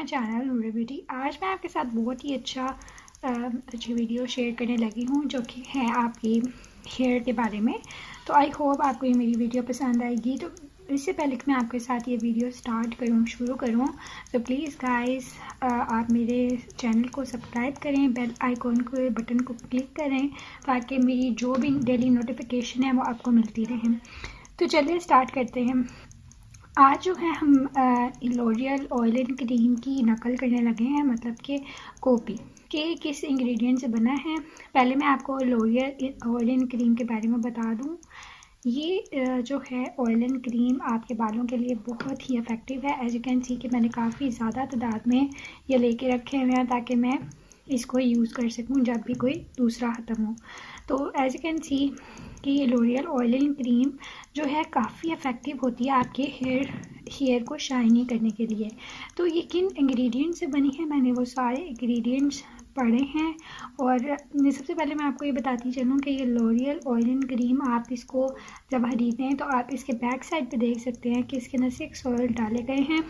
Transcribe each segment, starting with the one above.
My channel नूरे। आज मैं आपके साथ बहुत ही अच्छी वीडियो शेयर करने लगी हूँ जो कि है आपकी हेयर के बारे में। तो आई होप आपको ये मेरी वीडियो पसंद आएगी। तो इससे पहले कि मैं आपके साथ ये वीडियो शुरू करूँ तो प्लीज़ गाइस आप मेरे चैनल को सब्सक्राइब करें, बेल आइकॉन को बटन को क्लिक करें ताकि मेरी जो भी डेली नोटिफिकेशन है वो आपको मिलती रहे। तो चलिए स्टार्ट करते हैं। आज जो है हम लोरियल ऑयल एंड क्रीम की नकल करने लगे हैं, मतलब कि कॉपी के किस इंग्रेडिएंट से बना है। पहले मैं आपको लोरियल ऑयल एंड क्रीम के बारे में बता दूं। ये जो है ऑयल एंड क्रीम आपके बालों के लिए बहुत ही इफ़ेक्टिव है। एज यू कैन सी कि मैंने काफ़ी ज़्यादा तादाद में ये लेके रखे हुए हैं ताकि मैं इसको यूज़ कर सकूं जब भी कोई दूसरा ख़त्म हो। तो एज यू कैन सी कि ये लोरियल ऑयल एंड क्रीम जो है काफ़ी इफ़ेक्टिव होती है आपके हेयर को शाइनी करने के लिए। तो ये किन इंग्रेडिएंट्स से बनी है, मैंने वो सारे इंग्रेडिएंट्स पढ़े हैं। और सबसे पहले मैं आपको ये बताती चलूँ कि ये लोरियल ऑयल एंड क्रीम आप इसको जब खरीदें हैं तो आप इसके बैक साइड पे देख सकते हैं कि इसके अंदर 6 ऑयल डाले गए हैं।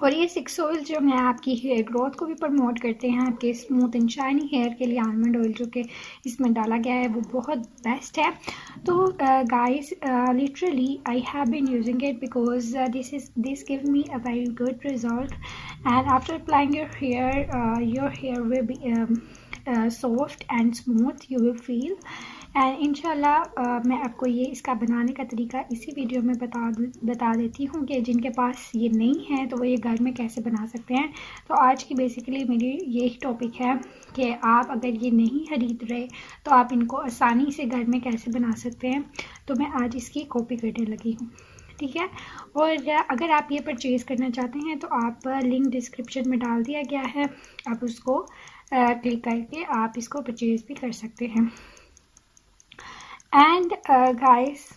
और ये 6 ऑयल जो है आपकी हेयर ग्रोथ को भी प्रमोट करते हैं। आपके स्मूथ एंड शाइनी हेयर के लिए आलमंड ऑयल जो कि इसमें डाला गया है वो बहुत बेस्ट है। तो guys literally I have been using it because this give me a very good result and after applying your hair will be soft and smooth you will feel। And इंशाल्लाह मैं आपको ये इसका बनाने का तरीका इसी वीडियो में बता देती हूँ कि जिनके पास ये नहीं है तो वो ये घर में कैसे बना सकते हैं। तो आज की बेसिकली मेरी यही टॉपिक है कि आप अगर ये नहीं खरीद रहे तो आप इनको आसानी से घर में कैसे बना सकते हैं। तो मैं आज इसकी कॉपी करने लगी हूँ, ठीक है। और अगर आप ये परचेज़ करना चाहते हैं तो आप लिंक डिस्क्रिप्शन में डाल दिया गया है, आप उसको क्लिक करके आप इसको परचेज़ भी कर सकते हैं। एंड गाइस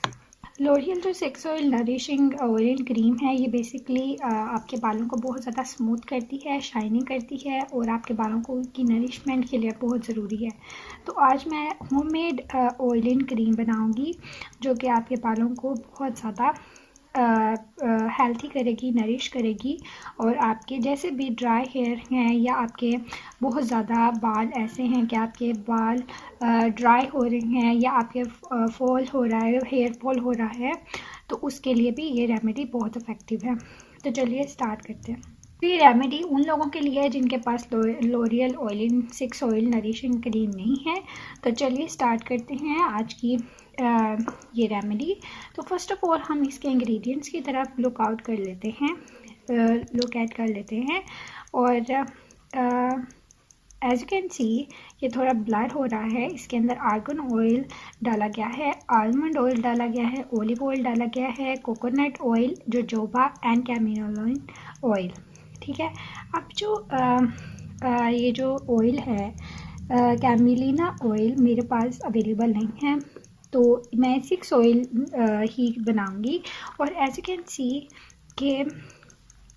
लोरियल जो 6 ऑयल नरिशिंग ऑयल क्रीम है ये बेसिकली आपके बालों को बहुत ज़्यादा स्मूथ करती है, शाइनिंग करती है और आपके बालों को की नरिशमेंट के लिए बहुत ज़रूरी है। तो आज मैं होममेड ऑयल एंड क्रीम बनाऊंगी जो कि आपके बालों को बहुत ज़्यादा हेल्थी करेगी, नरिश करेगी। और आपके जैसे भी ड्राई हेयर हैं या आपके बहुत ज़्यादा बाल ऐसे हैं कि आपके बाल ड्राई हो रहे हैं या आपके फॉल हो रहा है, हेयर फॉल हो रहा है, तो उसके लिए भी ये रेमेडी बहुत इफ़ेक्टिव है। तो चलिए स्टार्ट करते हैं। ये रेमेडी उन लोगों के लिए है जिनके पास L'Oreal oil 6 oil nourishing cream नहीं है। तो चलिए स्टार्ट करते हैं आज की ये रेमेडी। तो फर्स्ट ऑफ ऑल हम इसके इंग्रेडिएंट्स की तरफ लुक कर लेते हैं। और एज यू कैन सी ये थोड़ा ब्लर हो रहा है। इसके अंदर आर्गन ऑयल डाला गया है, आलमंड ऑयल डाला गया है, ओलिव ऑयल डाला गया है, कोकोनट ऑयल, जोजोबा एंड कैमिनोलिन ऑयल, ठीक है। अब जो ये जो ऑयल है कैमिलिना ऑयल मेरे पास अवेलेबल नहीं है तो मैं 6 ऑयल ही बनाऊंगी। और एज यू कैन सी के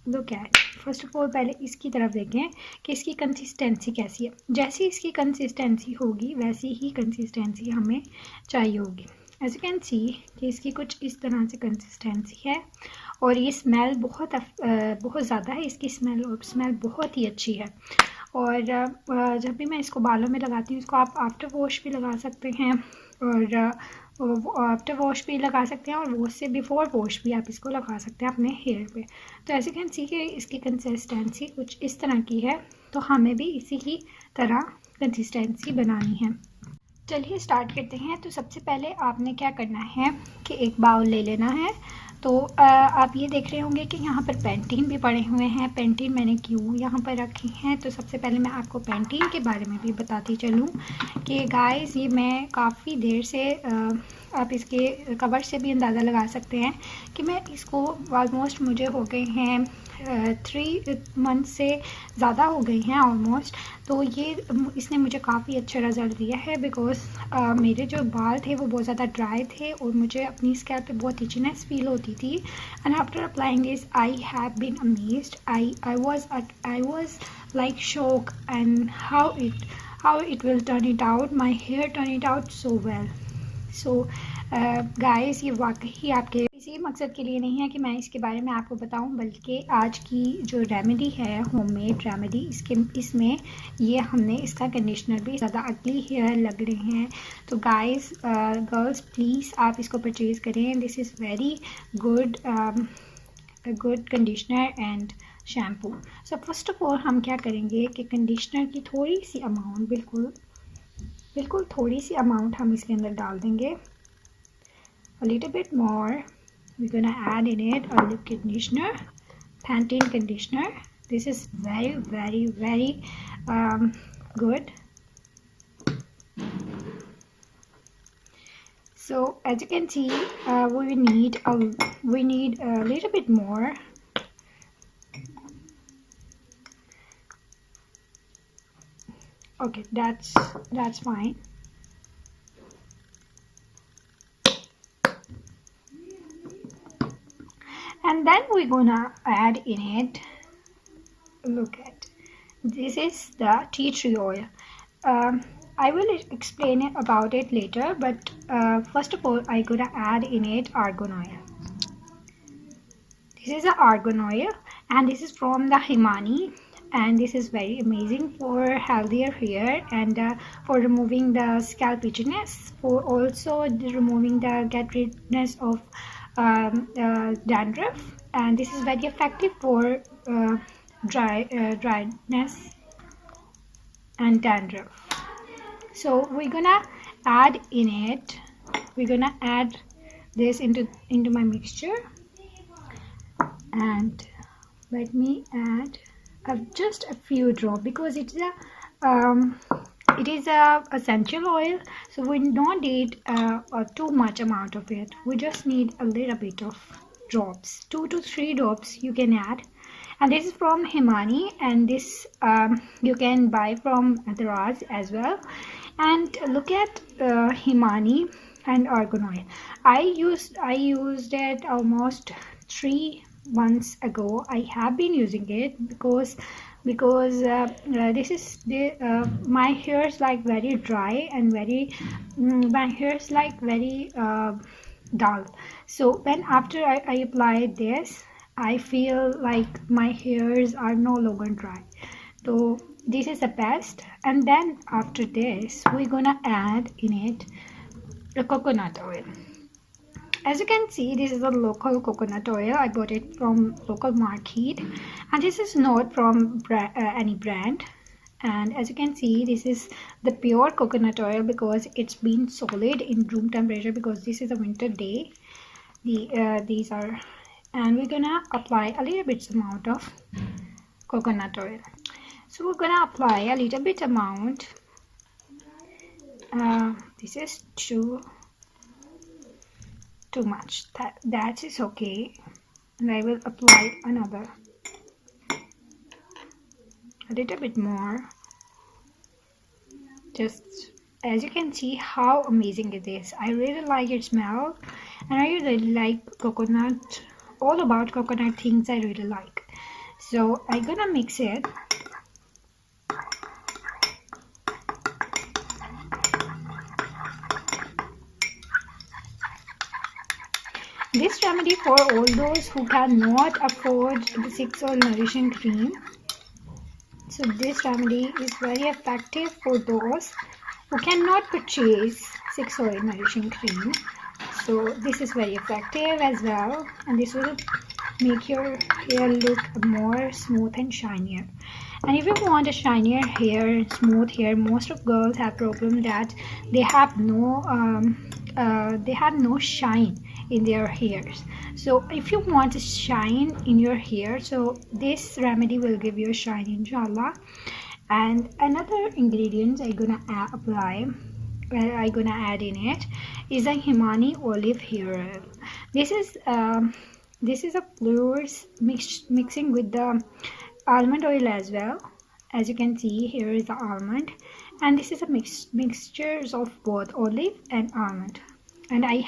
look at, first of all पहले इसकी तरफ देखें कि इसकी कंसिस्टेंसी कैसी है। जैसी इसकी कंसिस्टेंसी होगी वैसी ही कंसिस्टेंसी हमें चाहिए होगी। एज यू कैन सी कि इसकी कुछ इस तरह से कंसिस्टेंसी है और ये स्मेल बहुत ज़्यादा है। इसकी स्मेल बहुत ही अच्छी है। और जब भी मैं इसको बालों में लगाती हूँ इसको आप आफ्टर वॉश भी लगा सकते हैं और आफ्टर वॉश भी लगा सकते हैं और वॉश से बिफोर वॉश भी आप इसको लगा सकते हैं अपने हेयर पे। तो ऐसे कैन सी कि इसकी कंसिस्टेंसी कुछ इस तरह की है, तो हमें भी इसी ही तरह कंसिस्टेंसी बनानी है। चलिए स्टार्ट करते हैं। तो सबसे पहले आपने क्या करना है कि एक बाउल ले लेना है। तो आप ये देख रहे होंगे कि यहाँ पर पेंटीन भी पड़े हुए हैं। पेंटीन मैंने क्यों यहाँ पर रखी हैं, तो सबसे पहले मैं आपको पेंटीन के बारे में भी बताती चलूँ कि गाइस ये मैं काफ़ी देर से आप इसके कवर से भी अंदाज़ा लगा सकते हैं कि मैं इसको ऑलमोस्ट मुझे हो गए हैं 3 मंथ से ज़्यादा हो गई हैं ऑलमोस्ट। तो ये इसने मुझे काफ़ी अच्छा रिजल्ट दिया है बिकॉज मेरे जो बाल थे वो बहुत ज़्यादा ड्राई थे और मुझे अपनी स्कैल्प पे बहुत इचनेस फील होती थी। And after applying this I have been amazed. I was like shock and how it will turn it out, my hair turn it out so well। So guys ये वाकई आपके इसी मकसद के लिए नहीं है कि मैं इसके बारे में आपको बताऊं, बल्कि आज की जो रेमेडी है, होममेड रेमेडी, इसमें ये हमने इसका कंडीशनर भी ज़्यादा अगली हेयर लग रहे हैं। तो गाइस, गर्ल्स, प्लीज़ आप इसको परचेज़ करें। This is very good conditioner and shampoo. So first of all हम क्या करेंगे कि कंडीशनर की थोड़ी सी अमाउंट, बिल्कुल थोड़ी सी अमाउंट हम इसके अंदर डाल देंगे। A little bit more. We're gonna add in it a lip conditioner, Pantene conditioner. This is very good. So as you can see, we need a little bit more. Okay, that's fine. And then we're gonna add in it, look at, this is the tea tree oil. I will explain about it later, but first of all I'm gonna add in it argan oil. This is the argan oil and this is from the Himani, and this is very amazing for healthier hair and for removing the scalp itchiness, for also removing the get ridness of dandruff, and this is very effective for dryness and dandruff. So we're gonna add in it, we're gonna add this into my mixture, and let me add just a few drops, because it is a essential oil, so we don't need too much amount of it. We just need a little bit of drops, 2 to 3 drops you can add. And this is from Himani, and this you can buy from Daraz as well. And look at Himani and argan oil. I used it almost 3 months ago. I have been using it because this is my hair is like very dry and my hair is like very dull. So when after I apply this, I feel like my hairs are no longer dry. So this is the best. And then after this we're gonna add in it the coconut oil. As you can see, this is a local coconut oil. I bought it from local market, and this is not from any brand. And as you can see, this is the pure coconut oil because it's been solid in room temperature, because this is a winter day. These are, and we're gonna apply a little bit amount of coconut oil. So we're gonna apply a little bit amount. This is too much, that is okay, and I will apply another a little bit more. Just as you can see how amazing it is. I really like its smell, and I really like coconut, all about coconut things I really like. So I'm gonna mix it. This remedy for all those who cannot afford the 6 oil nourishing cream. So this remedy is very effective for those who cannot purchase 6 oil nourishing cream. So this is very effective as well, and this will make your hair look more smooth and shinier. And if you want a shinier hair, smooth hair, most of girls have problem that they have no shine in their hairs. So if you want to shine in your hair, so this remedy will give you a shine, inshallah. And another ingredient I'm gonna add in it is a Himani olive hair oil. This is a flowers mixing with the almond oil as well. As you can see, here is the almond, and this is a mixture of both olive and almond. And I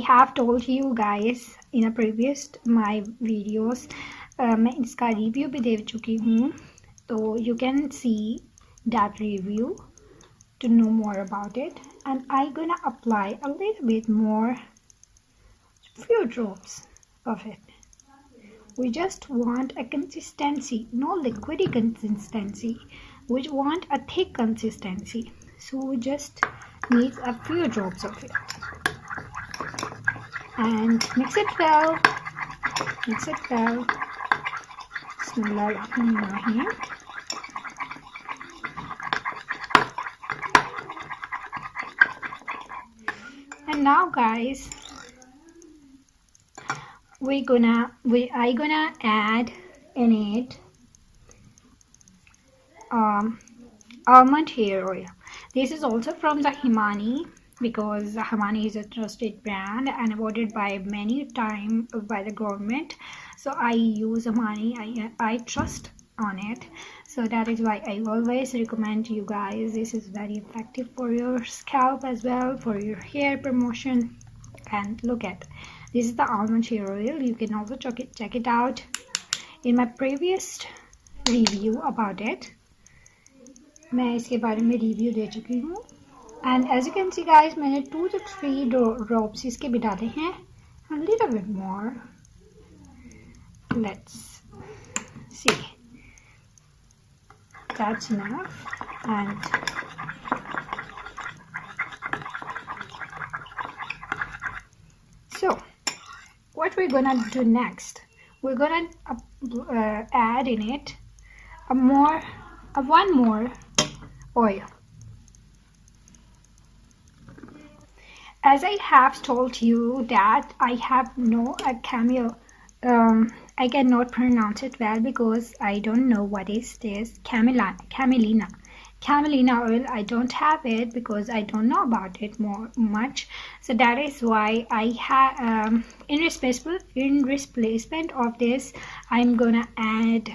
have told you guys in a previous my videos, मैं इसका review भी दे चुकी हूँ, तो you can see that review to know more about it. and I'm gonna apply a little bit more, few drops of it. We just want a consistency, no liquidy consistency. We want a thick consistency, so we just need a few drops of it. And mix it well. Mix it well. Bismillahirrahmanirrahim. And now, guys, I gonna add in it almond hair oil. This is also from the Himani, because Himani is a trusted brand and awarded by many times by the government. So I use Himani. I trust on it. So that is why I always recommend you guys. This is very effective for your scalp as well, for your hair promotion. And look at, this is the almond hair oil. You can also check it out in my previous review about it. मैं इसके बारे में review दे चुकी हूँ. And as you can see, guys, मैंने 2 to 3 drops इसके भी डाले हैं. A little bit more. Let's see. That's enough. And so what we're gonna do next, we're gonna add in it one more oil. As I have told you that I have no camel, I cannot pronounce it well because I don't know what is this. Camelina oil. I don't have it because I don't know about it much. So that is why I have in replacement of this, I'm gonna add,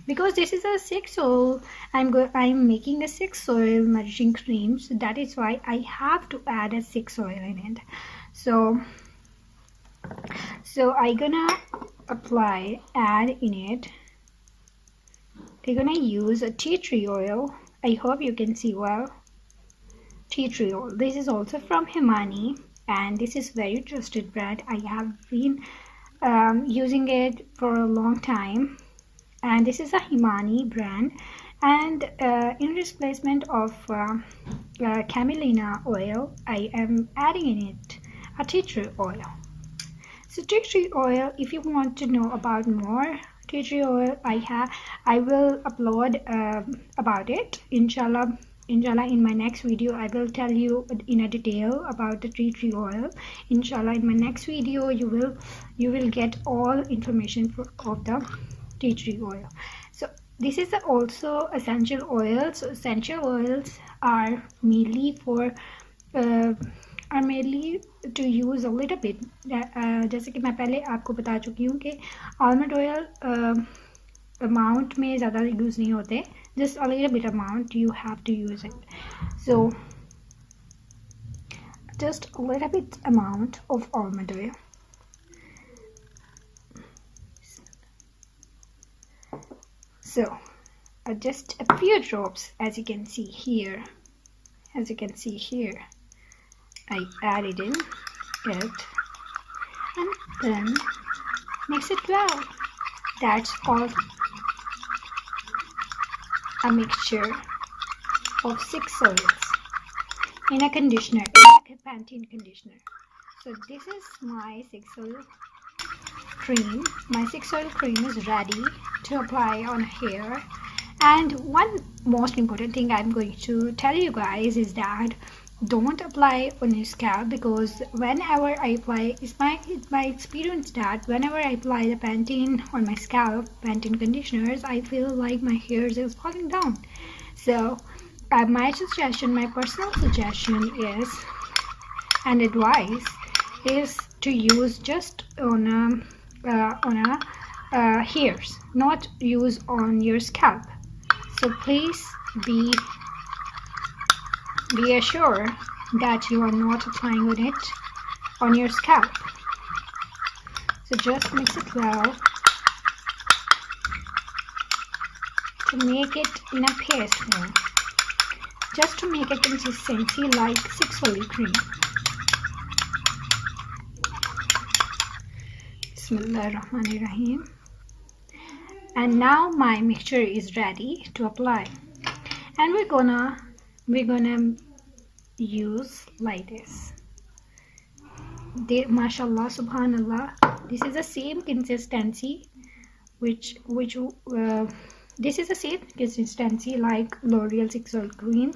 because this is a 6 oil, I'm making a 6 oil nourishing cream, so that is why I have to add a 6 oil in it. So I gonna add in it. I'm gonna use a tea tree oil. I hope you can see well. Tea tree oil. This is also from Himani, and this is very trusted brand. I have been using it for a long time. And this is a Himani brand, and in replacement of camelina oil, I am adding in it a tea tree oil. So tea tree oil, if you want to know about more tea tree oil, I will upload about it, inshallah in my next video. I will tell you in a detail about the tea tree oil. Inshallah, in my next video you will get all information of the tea tree oil. So this is also essential oils. So essential oils are mainly to use a little bit. जैसे कि मैं पहले आपको बता चुकी हूँ कि almond oil amount में ज़्यादा यूज़ नहीं होते. Just a little bit amount you have to use it. So just a little bit amount of almond oil. So just a few drops, as you can see here. I added in it, and then mix it well. That's called a mixture of 6 oils in a conditioner, in a Pantene conditioner. So this is my 6 oil cream. My 6 oil cream is ready to apply on hair. And one most important thing I'm going to tell you guys is that don't apply on your scalp, because whenever I apply, it's my experience that whenever I apply the Pantene on my scalp, Pantene conditioners, I feel like my hairs is falling down. So my personal suggestion is, and advice is, to use just on hairs, not use on your scalp. So please be assured that you are not applying it on your scalp. So just mix it well to make it in a paste form. just to make a consistency like 6-holy cream. Bismillahirrahmanirrahim. And now my mixture is ready to apply, and we're gonna use like this. Mashallah, subhanallah, this is the same consistency this is the same consistency like L'Oreal 6-holy cream,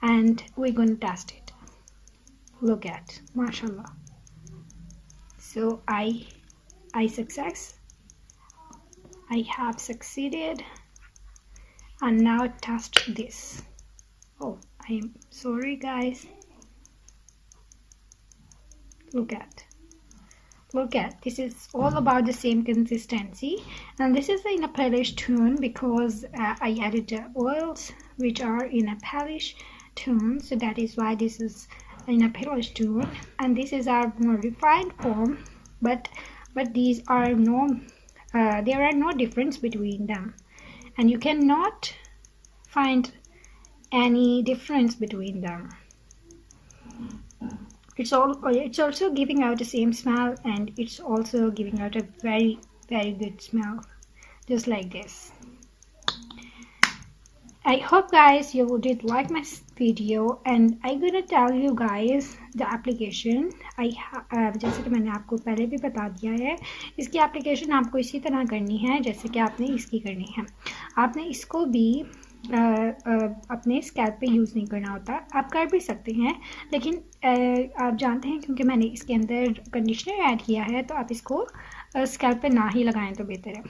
and we're gonna test it. Look at, mashallah. So I have succeeded, and now test this. Oh, I am sorry guys. Look at, this is all about the same consistency, and this is in a palish tone because I added the oils which are in a palish tone, so that is why this is in a palish tone, and this is our more refined form, but these are there are no difference between them, and you cannot find any difference between them. It's also giving out the same smell, and it's also giving out a very, very good smell, just like this. I hope guys you did like my video, and I'm gonna tell you guys the application. जैसे कि मैंने आपको पहले भी बता दिया है, इसकी एप्लीकेशन आपको इसी तरह करनी है जैसे कि आपने इसकी करनी है. आपने इसको भी अपने स्कैल्प पे यूज़ नहीं करना होता. आप कर भी सकते हैं, लेकिन आप जानते हैं क्योंकि मैंने इसके अंदर कंडीशनर ऐड किया है, तो आप इसको स्कैल्प पे ना ही लगाएं तो बेहतर है.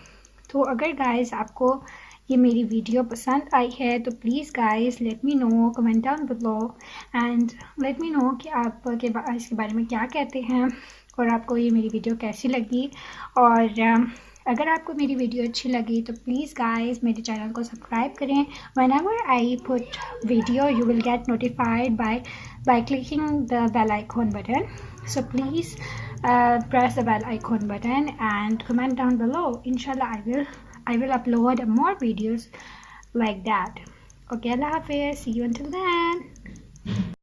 तो अगर गाइस आपको ये मेरी वीडियो पसंद आई है तो please guys let me know, comment down below and let me know कि आप इसके बारे में क्या कहते हैं और आपको ये मेरी वीडियो कैसी लगी. और अगर आपको मेरी वीडियो अच्छी लगी तो प्लीज़ गाइस मेरे चैनल को सब्सक्राइब करें. Whenever I put video you will get notified by clicking the bell icon button. So please press the bell icon button and comment down below. Inshallah I will upload more videos like that. Okay, Allah Hafiz. See you until then.